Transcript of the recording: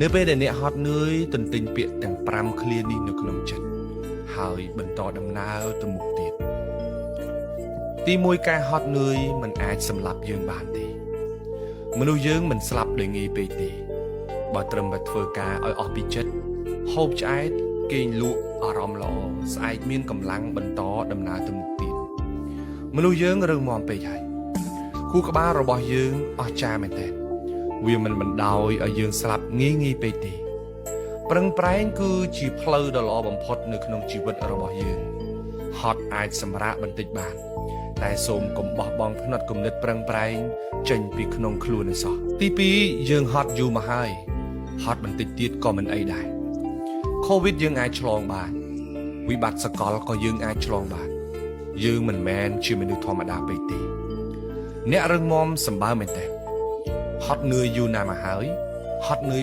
នៅពេលដែលអ្នកហត់នឿយទន្ទិញពាក្យទាំង5ឃ្លានេះនៅក្នុងចិត្តហើយបន្តដំណើរទៅមុខទៀតទី1ការហត់នឿយមិនអាចសម្លាប់យើងបានទេមនុស្សយើងមិនស្លាប់ដោយងាយពេកទេបើត្រឹមតែធ្វើការឲ្យអស់ពីចិត្តហូបឆ្អែតគេងលក់អារម្មណ៍ល្អស្អែកមានកម្លាំងបន្តដំណើរទៅមុខទៀតមនុស្សយើងរឹងមាំពេកហើយខួរក្បាលរបស់យើងអស្ចារ្យមែនទែនវាមិនបណ្ដោយឲ្យយើងស្លាប់ងាយពេកទេប្រឹងប្រែងគឺជាផ្លូវដ៏ល្អបំផុតនៅក្នុងជីវិតរបស់យើងហត់អាចសម្រាកបន្តិចបានតែសូមកុំបោះបង់ផ្នត់គំនិតប្រឹងប្រែងចេញពីក្នុងខ្លួនឯសោះទី2យើងហត់យូរមកហើយហត់បន្តិចទៀតក៏មិនអីដែរកូវីដយើងអាចឆ្លងបានវិបត្តិសកលក៏យើងអាចឆ្លងបានយើងមិនមែនជាមនុស្សធម្មតាពេកទេអ្នករឹងមាំសម្បើមមែនតើហត់នឿយយូរណាស់មកហើយហត់នឿយ